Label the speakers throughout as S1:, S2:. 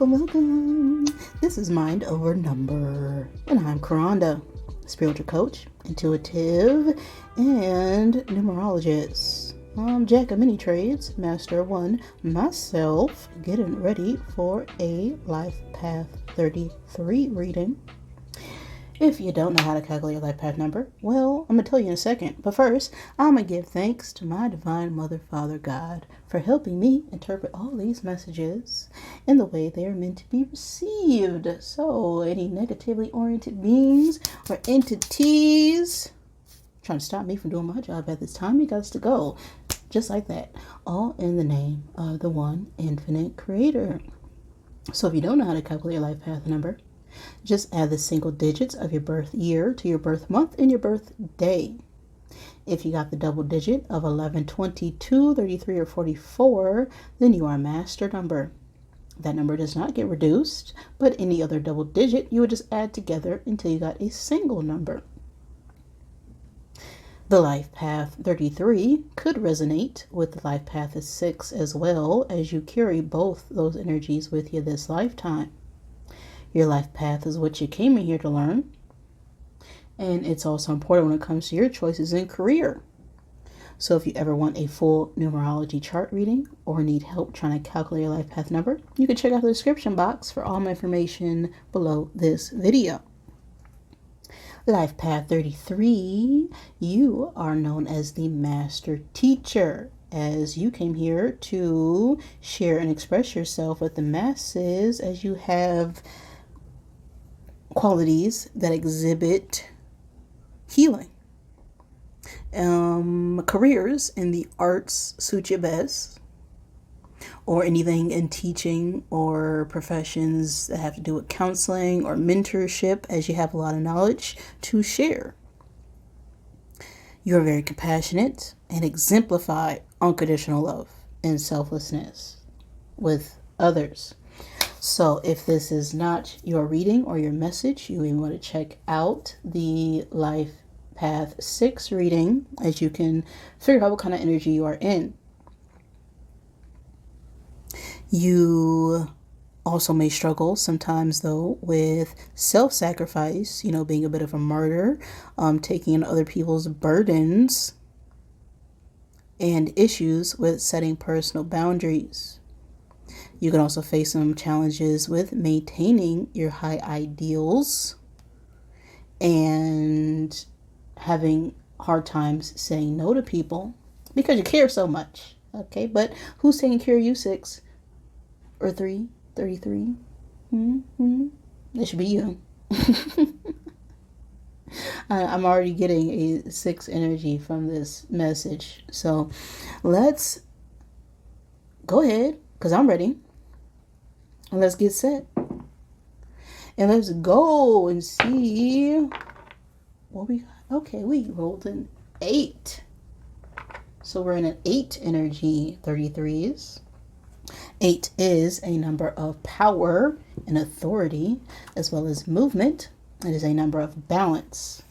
S1: Welcome. This is Mind Over Number, and I'm Karanda, spiritual coach, intuitive, and numerologist. I'm Jack of many trades, master of one, myself, getting ready for a Life Path 33 reading. If you don't know how to calculate your life path number, well, I'm going to tell you in a second. But first, I'm going to give thanks to my Divine Mother, Father, God, for helping me interpret all these messages in the way they are meant to be received. So, any negatively oriented beings or entities trying to stop me from doing my job at this time, you got to go. Just like that. All in the name of the one infinite creator. So, if you don't know how to calculate your life path number, just add the single digits of your birth year to your birth month and your birth day. If you got the double digit of 11, 22, 33, or 44, then you are a master number. That number does not get reduced, but any other double digit you would just add together until you got a single number. The life path 33 could resonate with the life path 6 as well, as you carry both those energies with you this lifetime. Your life path is what you came in here to learn. And it's also important when it comes to your choices in career. So if you ever want a full numerology chart reading or need help trying to calculate your life path number, you can check out the description box for all my information below this video. Life path 33, you are known as the master teacher, as you came here to share and express yourself with the masses, as you have qualities that exhibit healing. Careers in the arts suit you best, or anything in teaching or professions that have to do with counseling or mentorship, as you have a lot of knowledge to share. You're very compassionate and exemplify unconditional love and selflessness with others. So if this is not your reading or your message, you even want to check out the Life Path 6 reading, as you can figure out what kind of energy you are in. You also may struggle sometimes, though, with self-sacrifice, being a bit of a martyr, taking on other people's burdens, and issues with setting personal boundaries. You can also face some challenges with maintaining your high ideals and having hard times saying no to people because you care so much. Okay, but who's taking care of you, 6 or 3, 33? It should be you. I'm already getting a 6 energy from this message. So let's go ahead, because I'm ready. And let's get set. And let's go and see what we got. Okay, we rolled an 8. So we're in an 8 energy, 33s. 8 is a number of power and authority, as well as movement. It is a number of balance.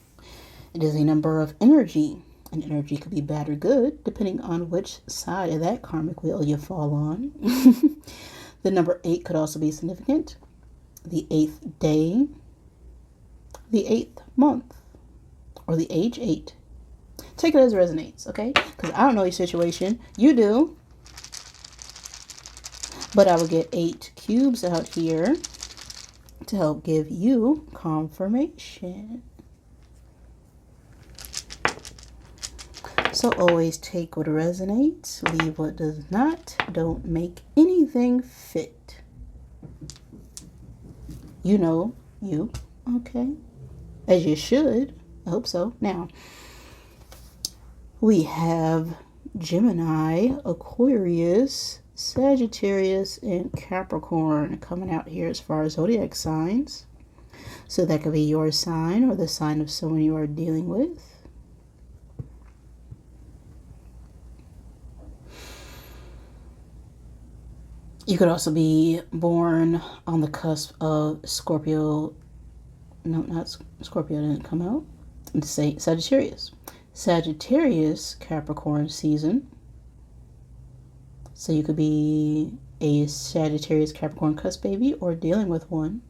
S1: It is a number of energy. And energy could be bad or good, depending on which side of that karmic wheel you fall on. The number 8 could also be significant. The 8th day, the 8th month, or the age 8. Take it as it resonates, okay? Because I don't know your situation. You do. But I will get 8 cubes out here to help give you confirmation. So always take what resonates, leave what does not. Don't make anything fit. You know you, okay? As you should. I hope so. Now, we have Gemini, Aquarius, Sagittarius, and Capricorn coming out here as far as zodiac signs. So that could be your sign or the sign of someone you are dealing with. You could also be born on the cusp of Scorpio. No, not Scorpio, didn't come out. Let's say Sagittarius. Sagittarius, Capricorn season. So you could be a Sagittarius, Capricorn, cusp baby, or dealing with one,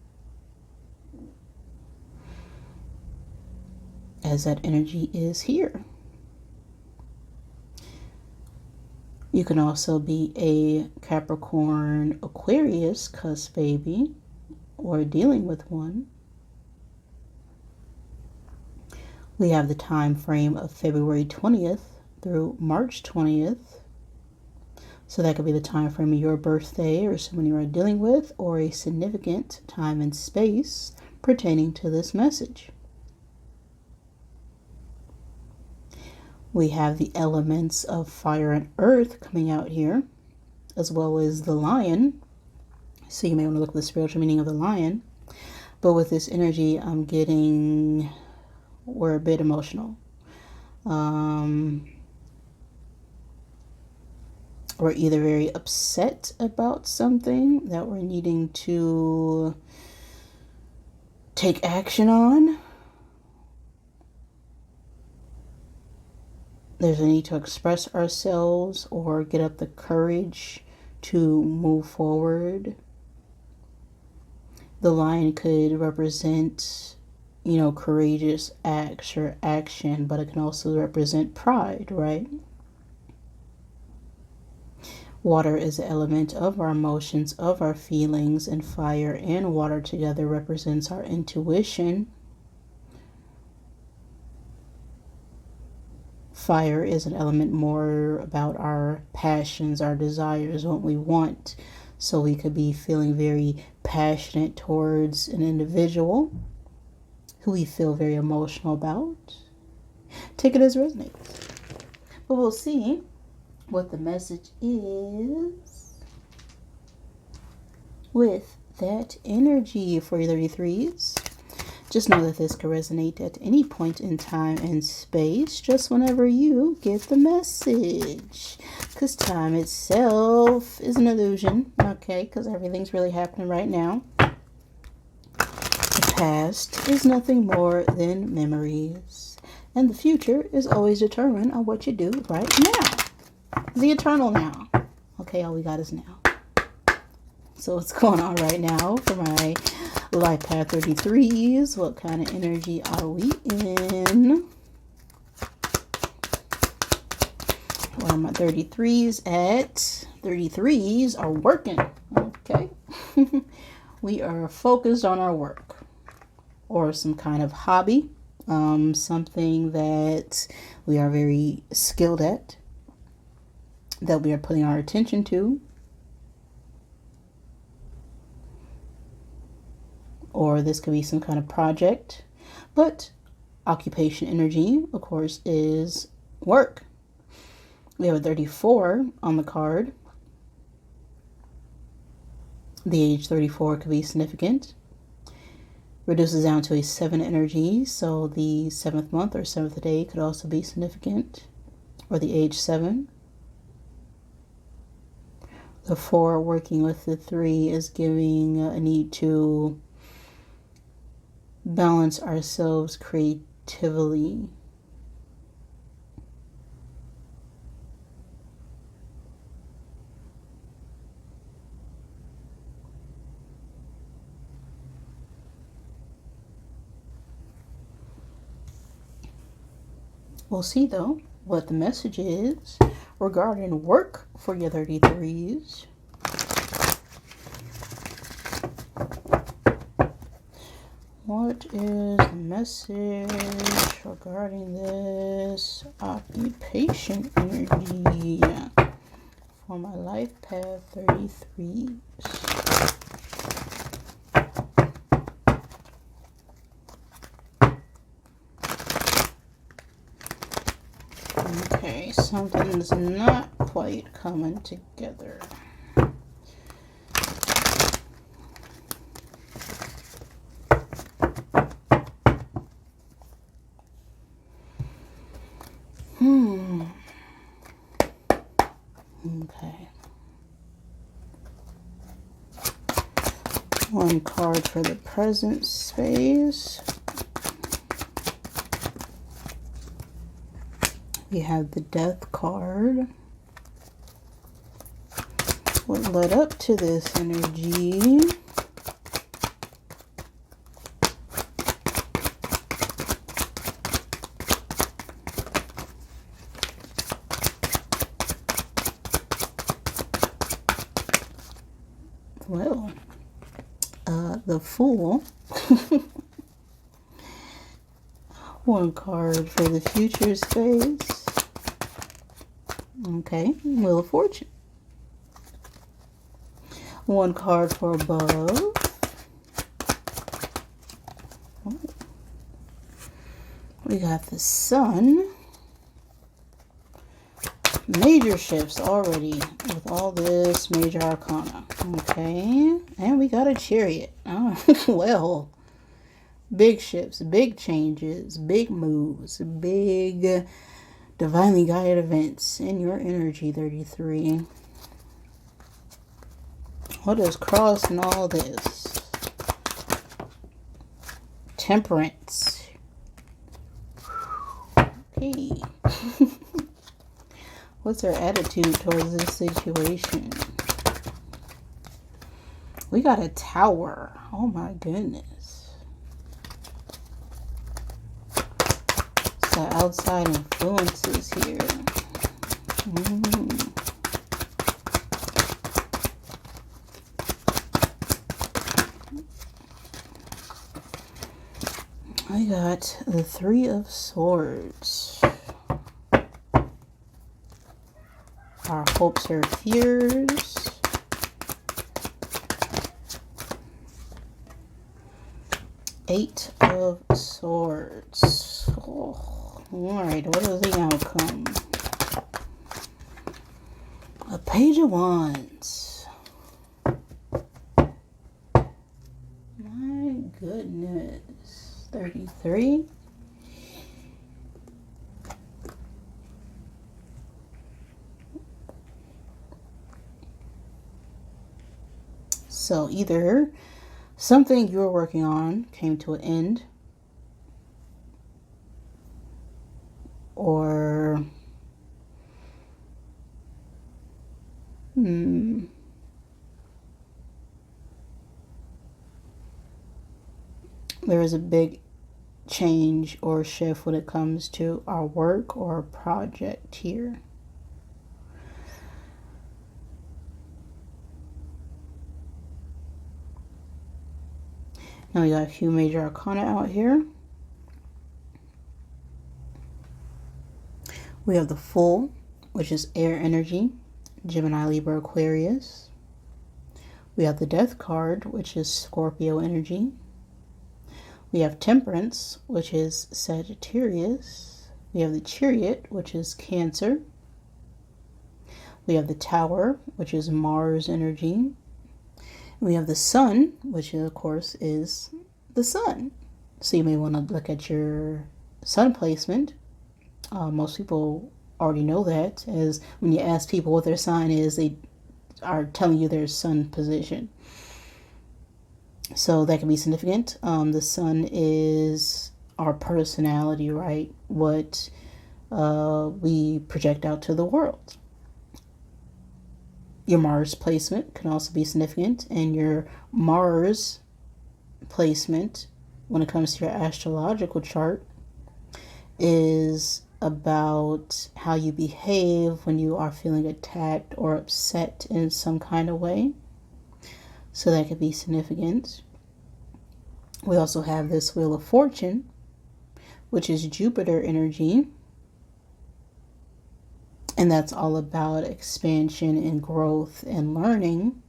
S1: as that energy is here. You can also be a Capricorn, Aquarius, cusp baby, or dealing with one. We have the time frame of February 20th through March 20th. So that could be the time frame of your birthday or someone you are dealing with, or a significant time and space pertaining to this message. We have the elements of fire and earth coming out here, as well as the lion. So you may want to look at the spiritual meaning of the lion. But with this energy, I'm getting, we're a bit emotional. We're either very upset about something that we're needing to take action on. There's a need to express ourselves or get up the courage to move forward. The lion could represent, courageous acts or action, but it can also represent pride, right? Water is the element of our emotions, of our feelings, and fire and water together represents our intuition. Fire is an element more about our passions, our desires, what we want. So we could be feeling very passionate towards an individual who we feel very emotional about. Take it as it resonates. But we'll see what the message is with that energy for your 33s. Just know that this can resonate at any point in time and space, just whenever you get the message. Because time itself is an illusion, okay? Because everything's really happening right now. The past is nothing more than memories. And the future is always determined on what you do right now. The eternal now. Okay, all we got is now. So what's going on right now for my Life Path 33s? What kind of energy are we in? Where are my 33s at? 33s are working. Okay. We are focused on our work or some kind of hobby. Something that we are very skilled at, that we are putting our attention to. Or this could be some kind of project. But occupation energy, of course, is work. We have a 34 on the card. The age 34 could be significant. Reduces down to a 7 energy, so the 7th month or 7th day could also be significant. Or the age 7. The 4 working with the 3 is giving a need to balance ourselves creatively. We'll see though what the message is regarding work for your 33s. What is the message regarding this occupation energy for my Life Path 33s? Okay, something's not quite coming together. Okay. One card for the present space. We have the Death card. What led up to this energy? Well, the Fool. One card for the future space. Okay, Wheel of Fortune. One card for above. Oh. We got the Sun. Major shifts already with all this major arcana. Okay, and we got a Chariot. Oh, well, big shifts, big changes, big moves, big divinely guided events in your energy, 33. What is crossing all this? Temperance. Okay. What's their attitude towards this situation? We got a Tower. Oh my goodness. So outside influences here. I got the Three of Swords. Our hopes or fears. Eight of Swords. Oh, alright, what is the outcome? A Page of Wands. My goodness. 33. So either something you were working on came to an end, or there is a big change or shift when it comes to our work or project here. Now we got a few major arcana out here. We have the Fool, which is air energy, Gemini, Libra, Aquarius. We have the Death card, which is Scorpio energy. We have Temperance, which is Sagittarius. We have the Chariot, which is Cancer. We have the Tower, which is Mars energy. We have the Sun, which of course is the Sun. So you may want to look at your Sun placement. Most people already know that, as when you ask people what their sign is, they are telling you their Sun position. So that can be significant. The Sun is our personality, right? What we project out to the world. Your Mars placement can also be significant, and your Mars placement, when it comes to your astrological chart, is about how you behave when you are feeling attacked or upset in some kind of way. So that could be significant. We also have this Wheel of Fortune, which is Jupiter energy. And that's all about expansion and growth and learning.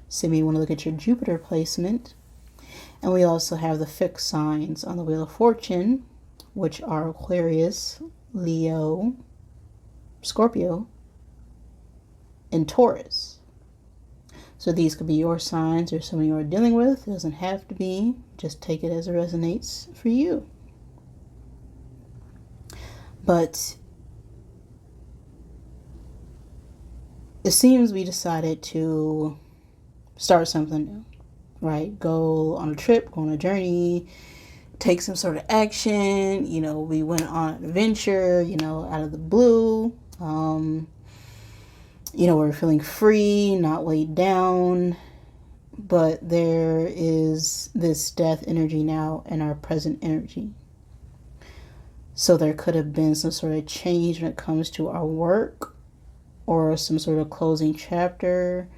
S1: So you want to look at your Jupiter placement. And we also have the fixed signs on the Wheel of Fortune, which are Aquarius, Leo, Scorpio, and Taurus. So these could be your signs or someone you are dealing with. It doesn't have to be. Just take it as it resonates for you. But it seems we decided to start something new, right? Go on a trip, go on a journey, take some sort of action. You know, we went on an adventure, you know, out of the blue. we're feeling free, not weighed down, but there is this death energy now in our present energy. So there could have been some sort of change when it comes to our work, or some sort of closing chapter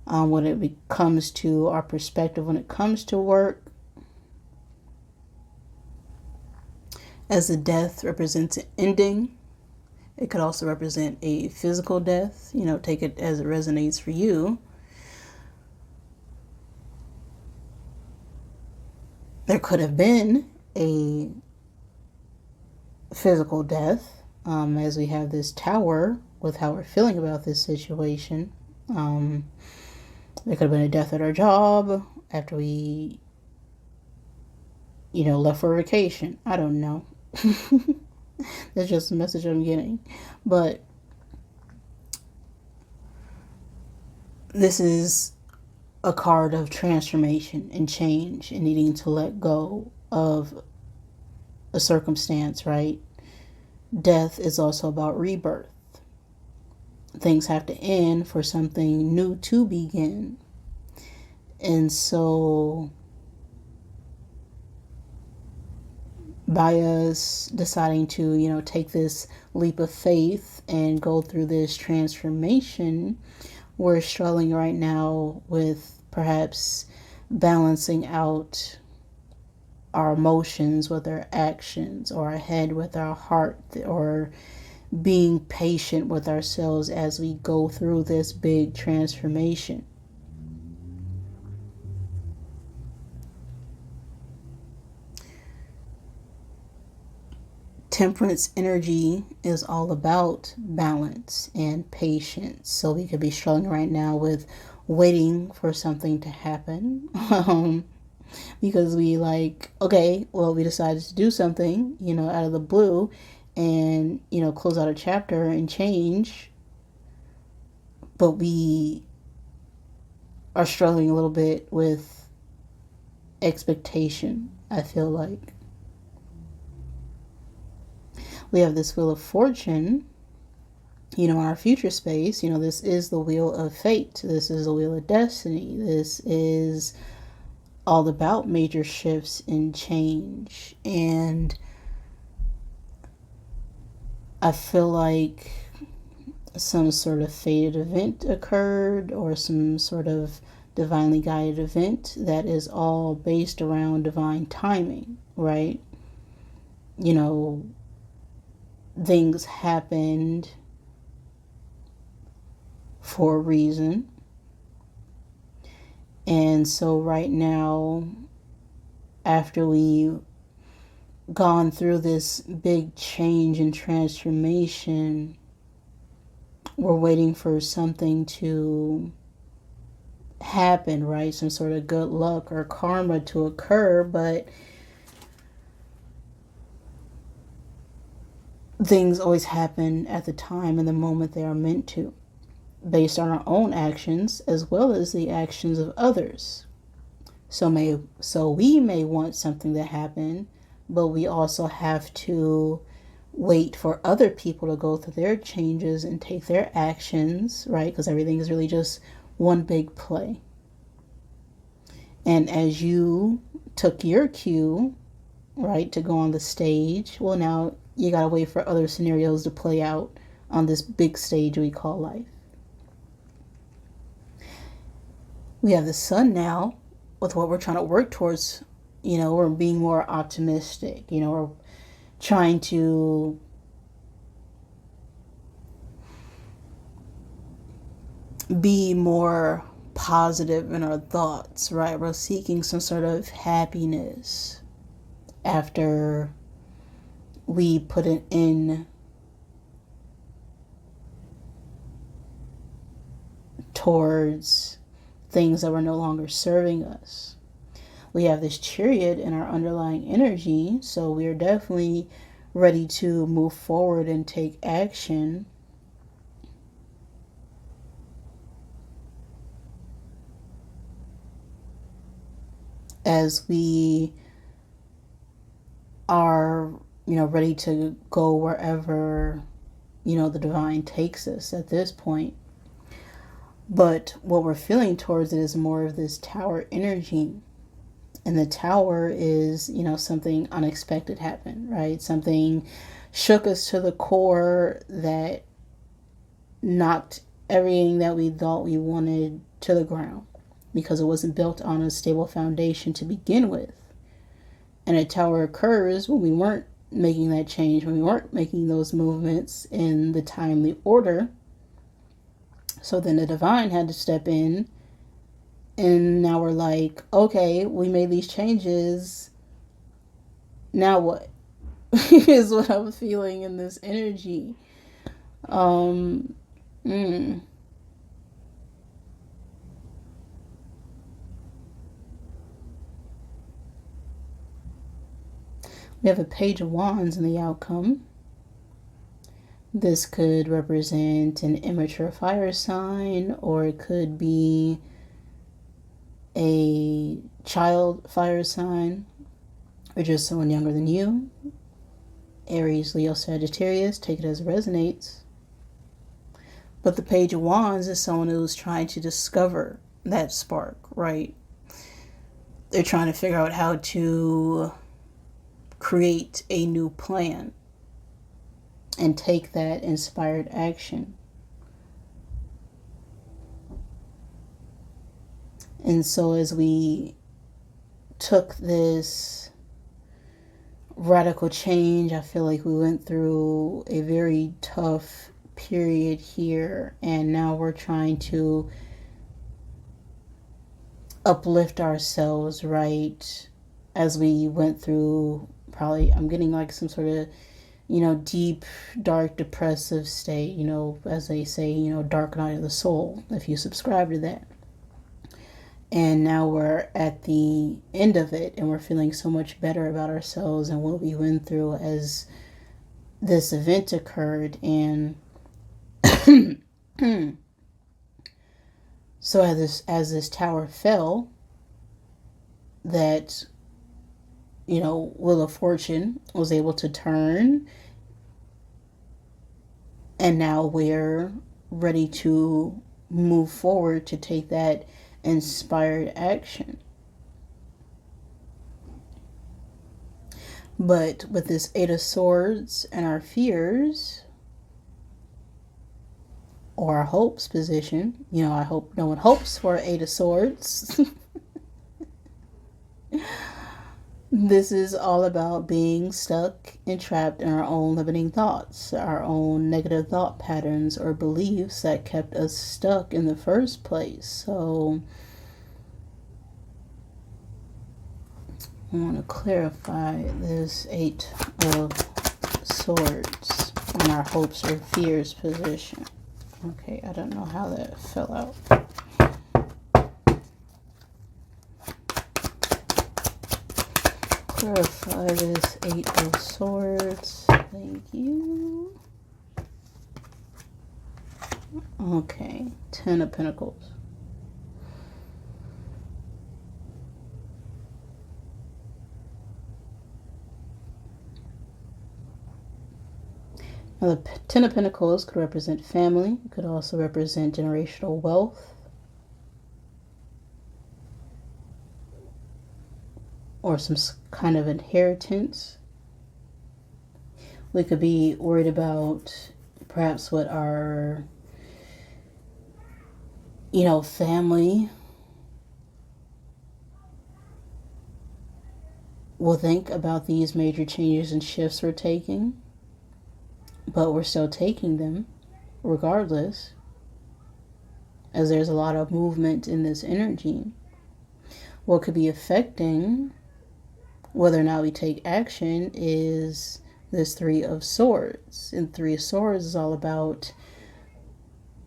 S1: when it comes to our perspective when it comes to work. As a death represents an ending, it could also represent a physical death. Take it as it resonates for you. There could have been a physical death, as we have this tower with how we're feeling about this situation. There could have been a death at our job after we, left for vacation. I don't know. That's just the message I'm getting. But this is a card of transformation and change and needing to let go of a circumstance, right? Death is also about rebirth. Things have to end for something new to begin. And so by us deciding to, take this leap of faith and go through this transformation, we're struggling right now with perhaps balancing out our emotions with our actions, or our head with our heart, or being patient with ourselves as we go through this big transformation. Temperance energy is all about balance and patience. So we could be struggling right now with waiting for something to happen. Because we we decided to do something, out of the blue, and, close out a chapter and change. But we are struggling a little bit with expectation, I feel like. We have this Wheel of Fortune, in our future space. This is the Wheel of Fate. This is the Wheel of Destiny. This is all about major shifts and change. And I feel like some sort of fated event occurred, or some sort of divinely guided event that is all based around divine timing, right? Things happened for a reason. And so right now, after we've gone through this big change and transformation, we're waiting for something to happen, right? Some sort of good luck or karma to occur, but things always happen at the time and the moment they are meant to, based on our own actions as well as the actions of others. So we may want something to happen, but we also have to wait for other people to go through their changes and take their actions, right? Because everything is really just one big play. And as you took your cue, right, to go on the stage, well, now you gotta wait for other scenarios to play out on this big stage we call life. We have the Sun now with what we're trying to work towards. We're being more optimistic. We're trying to be more positive in our thoughts, right? We're seeking some sort of happiness after we put it in towards things that were no longer serving us. We have this Chariot in our underlying energy, so we are definitely ready to move forward and take action. As we are, ready to go wherever, the divine takes us at this point. But what we're feeling towards it is more of this tower energy. And the tower is, something unexpected happened, right? Something shook us to the core that knocked everything that we thought we wanted to the ground because it wasn't built on a stable foundation to begin with. And a tower occurs when we weren't making that change, when we weren't making those movements in the timely order. So then the divine had to step in, and now we're like, okay, we made these changes. Now what? Is what I'm feeling in this energy. We have a Page of Wands in the outcome. This could represent an immature fire sign, or it could be a child fire sign, or just someone younger than you. Aries, Leo, Sagittarius, take it as it resonates. But the Page of Wands is someone who's trying to discover that spark, right? They're trying to figure out how to create a new plan and take that inspired action. And so as we took this radical change, I feel like we went through a very tough period here, and now we're trying to uplift ourselves, right? As we went through, probably I'm getting like some sort of deep, dark, depressive state, as they say, dark night of the soul, if you subscribe to that. And now we're at the end of it, and we're feeling so much better about ourselves and what we went through as this event occurred. And so as this tower fell, that Wheel of Fortune was able to turn, and now we're ready to move forward to take that inspired action. But with this Eight of Swords and our fears, or our hopes position, I hope no one hopes for Eight of Swords. This is all about being stuck and trapped in our own limiting thoughts, our own negative thought patterns or beliefs that kept us stuck in the first place. So I want to clarify this Eight of Swords in our hopes or fears position. Okay, I don't know how that fell out. Clarify this Eight of Swords. Thank you. Okay, Ten of Pentacles. Now, the Ten of Pentacles could represent family. It could also represent generational wealth, or some kind of inheritance. We could be worried about perhaps what our, family will think about these major changes and shifts we're taking. But we're still taking them regardless, as there's a lot of movement in this energy. What could be affecting whether or not we take action is this Three of Swords. And Three of Swords is all about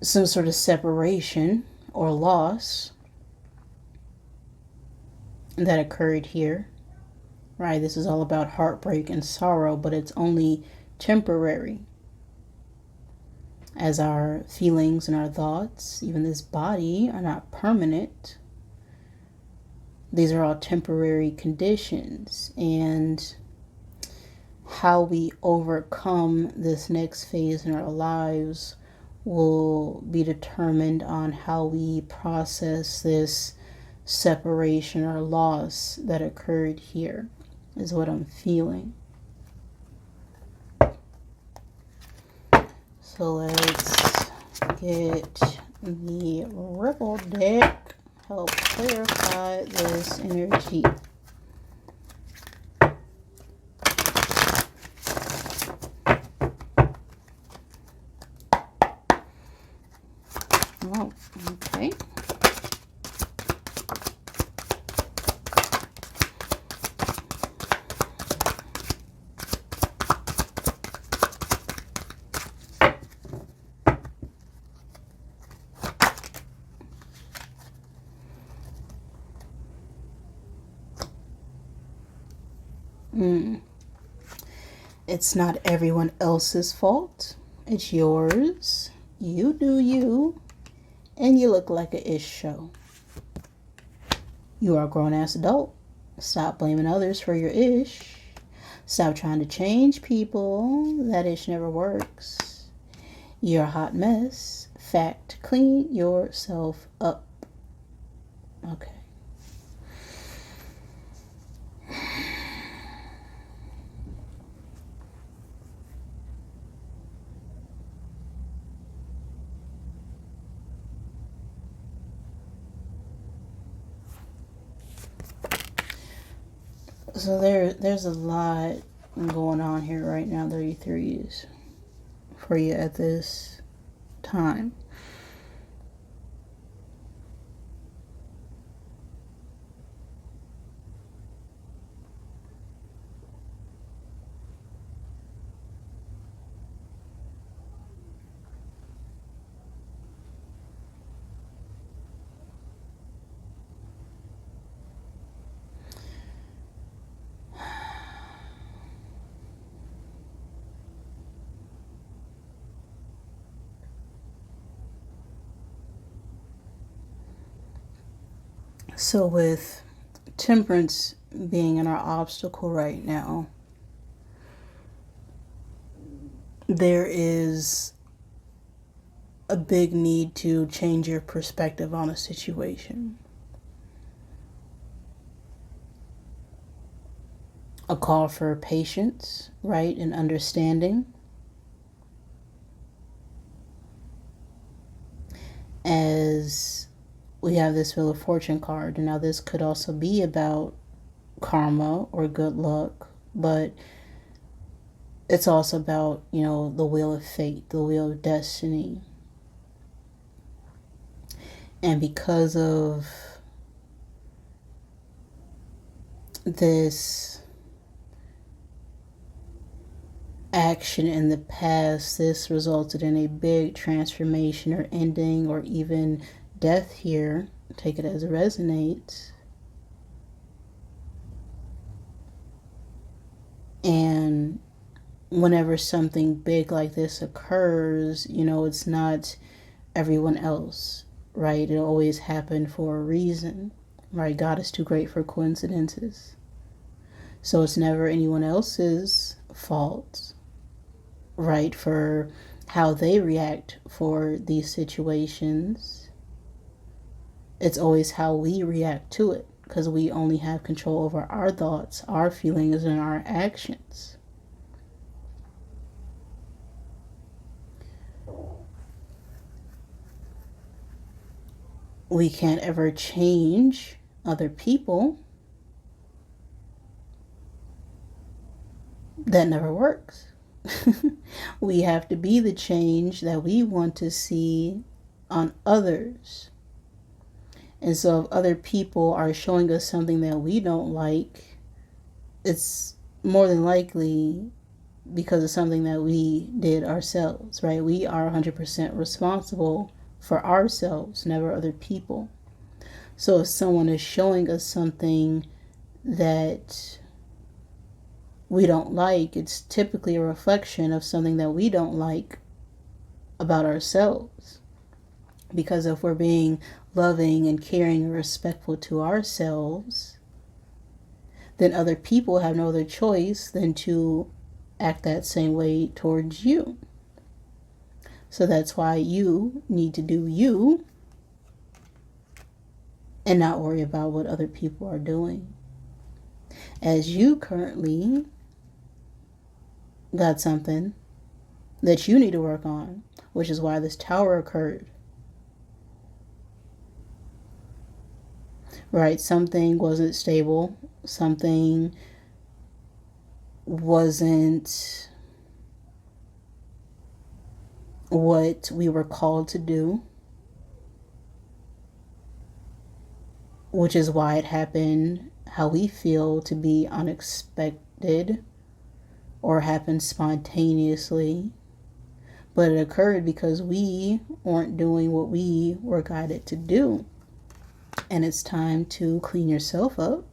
S1: some sort of separation or loss that occurred here, right? This is all about heartbreak and sorrow, but it's only temporary. As our feelings and our thoughts, even this body, are not permanent. These are all temporary conditions, and how we overcome this next phase in our lives will be determined on how we process this separation or loss that occurred here, is what I'm feeling. So let's get the Ripple deck, help clarify this energy. Oh, okay. It's not everyone else's fault. It's yours. You do you. And you look like a ish show. You are a grown-ass adult. Stop blaming others for your ish. Stop trying to change people. That ish never works. You're a hot mess. Fact, clean yourself up. Okay. So there's a lot going on here right now, 33s, for you at this time. So with Temperance being in our obstacle right now, there is a big need to change your perspective on a situation. A call for patience, right, and understanding. As we have this Wheel of Fortune card. Now this could also be about karma or good luck, but it's also about, you know, the wheel of fate, the wheel of destiny. And because of this action in the past, this resulted in a big transformation or ending or even death here. Take it as it resonates. And whenever something big like this occurs, you know, it's not everyone else, right? It always happened for a reason, right? God is too great for coincidences. So it's never anyone else's fault, right, for how they react for these situations. It's always how we react to it, because we only have control over our thoughts, our feelings, and our actions. We can't ever change other people. That never works. We have to be the change that we want to see on others. And so if other people are showing us something that we don't like, it's more than likely because of something that we did ourselves, right? We are 100% responsible for ourselves, never other people. So if someone is showing us something that we don't like, it's typically a reflection of something that we don't like about ourselves. Because if we're being loving and caring and respectful to ourselves, then other people have no other choice than to act that same way towards you. So that's why you need to do you and not worry about what other people are doing. As you currently got something that you need to work on, which is why this tower occurred. Right? Something wasn't stable. Something wasn't what we were called to do, which is why it happened how we feel to be unexpected or happened spontaneously. But it occurred because we weren't doing what we were guided to do. And it's time to clean yourself up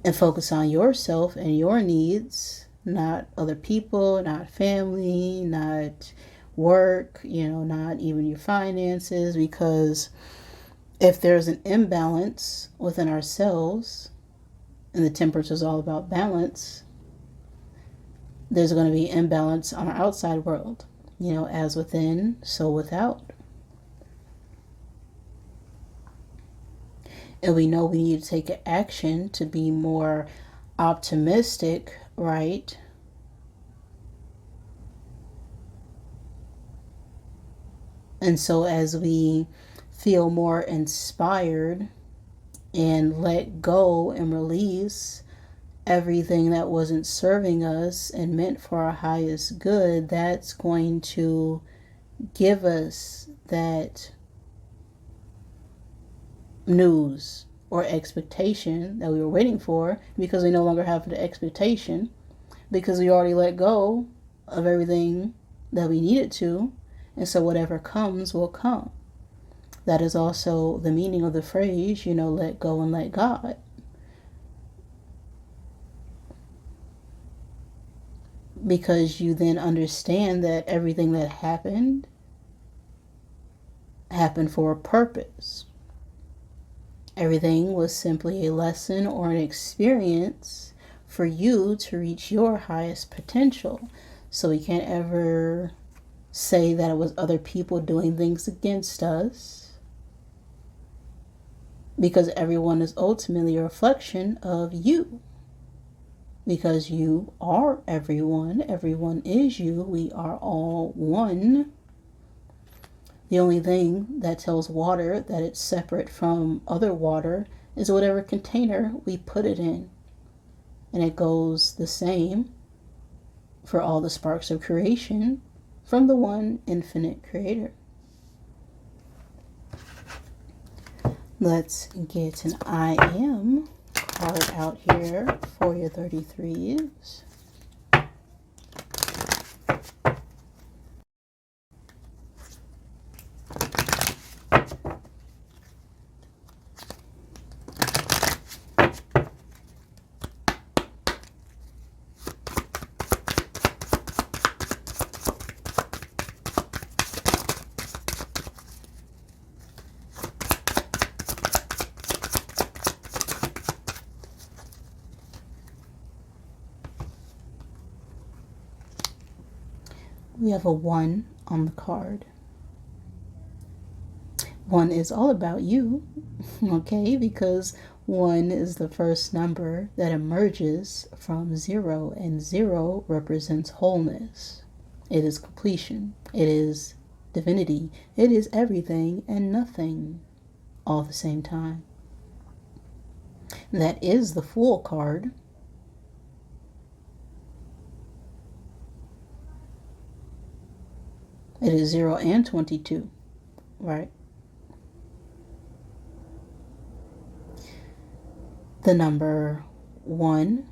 S1: and focus on yourself and your needs, not other people, not family, not work, not even your finances. Because if there's an imbalance within ourselves, and the temperance is all about balance, there's going to be imbalance on our outside world. As within, so without. And we know we need to take action to be more optimistic, right? And so as we feel more inspired and let go and release everything that wasn't serving us and meant for our highest good, that's going to give us that news or expectation that we were waiting for, because we no longer have the expectation, because we already let go of everything that we needed to. And so whatever comes will come. That is also the meaning of the phrase, let go and let God. Because you then understand that everything that happened for a purpose. Everything was simply a lesson or an experience for you to reach your highest potential. So we can't ever say that it was other people doing things against us, because everyone is ultimately a reflection of you. Because you are everyone. Everyone is you. We are all one. The only thing that tells water that it's separate from other water is whatever container we put it in. And it goes the same for all the sparks of creation from the one infinite creator. Let's get an I am card out here for your 33s. We have a 1 on the card. 1 is all about you, okay? Because 1 is the first number that emerges from 0, and 0 represents wholeness. It is completion. It is divinity. It is everything and nothing all at the same time. That is the Fool card. It is 0 and 22, right? The number 1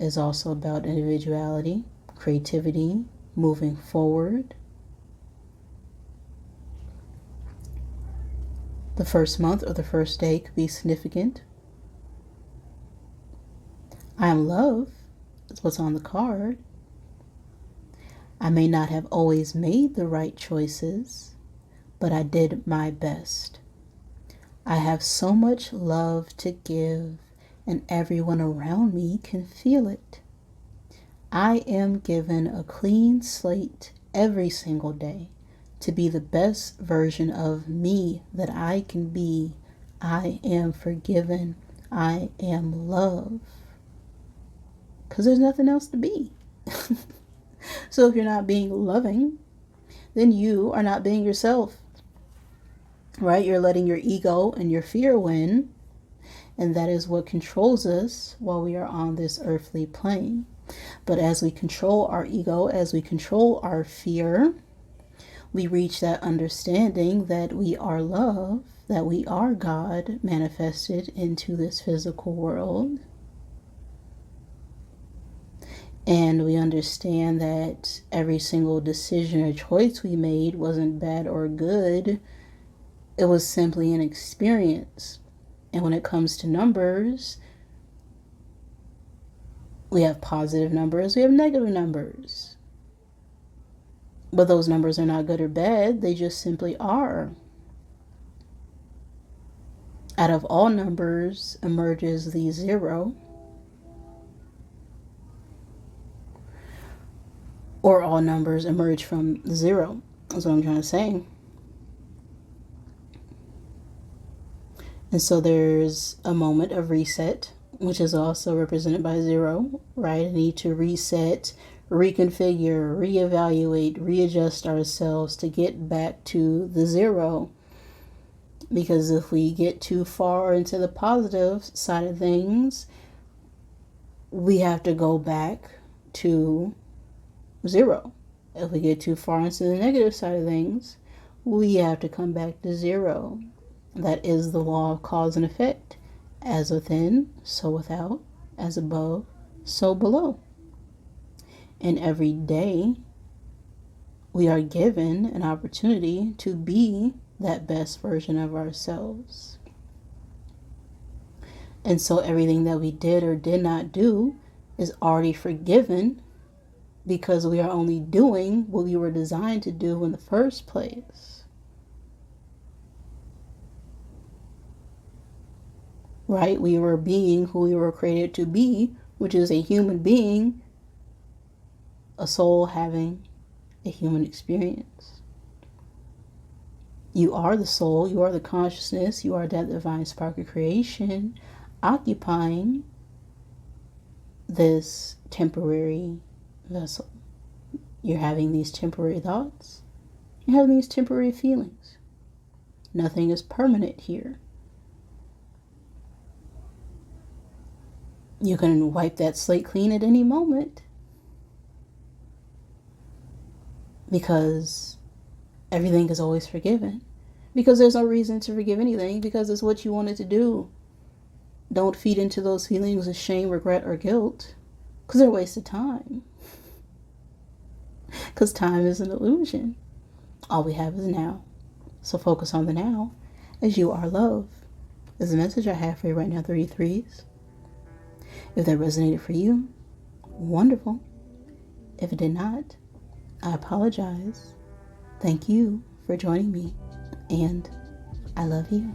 S1: is also about individuality, creativity, moving forward. The first month or the first day could be significant. I am love is what's on the card. I may not have always made the right choices, but I did my best. I have so much love to give, and everyone around me can feel it. I am given a clean slate every single day to be the best version of me that I can be. I am forgiven. I am love. Because there's nothing else to be. So if you're not being loving, then you are not being yourself. Right? You're letting your ego and your fear win. And that is what controls us while we are on this earthly plane. But as we control our ego, as we control our fear, we reach that understanding that we are love, that we are God manifested into this physical world. And we understand that every single decision or choice we made wasn't bad or good. It was simply an experience. And when it comes to numbers, we have positive numbers, we have negative numbers. But those numbers are not good or bad, they just simply are. Out of all numbers emerges the 0. Or all numbers emerge from 0. That's what I'm trying to say. And so there's a moment of reset, which is also represented by 0, right? I need to reset, reconfigure, reevaluate, readjust ourselves to get back to the 0. Because if we get too far into the positive side of things, we have to go back to 0. If we get too far into the negative side of things, we have to come back to 0. That is the law of cause and effect. As within, so without. As above, so below. And every day, we are given an opportunity to be that best version of ourselves. And so everything that we did or did not do is already forgiven, because we are only doing what we were designed to do in the first place. Right? We were being who we were created to be, which is a human being, a soul having a human experience. You are the soul, you are the consciousness, you are that divine spark of creation, occupying this temporary vessel. You're having these temporary thoughts. You're having these temporary feelings. Nothing is permanent here. You can wipe that slate clean at any moment, because everything is always forgiven. Because there's no reason to forgive anything, because it's what you wanted to do. Don't feed into those feelings of shame, regret, or guilt, because they're a waste of time. Because time is an illusion. All we have is now. So focus on the now, as you are love. Is the message I have for you right now, 33s. If that resonated for you, wonderful. If it did not, I apologize. Thank you for joining me, and I love you.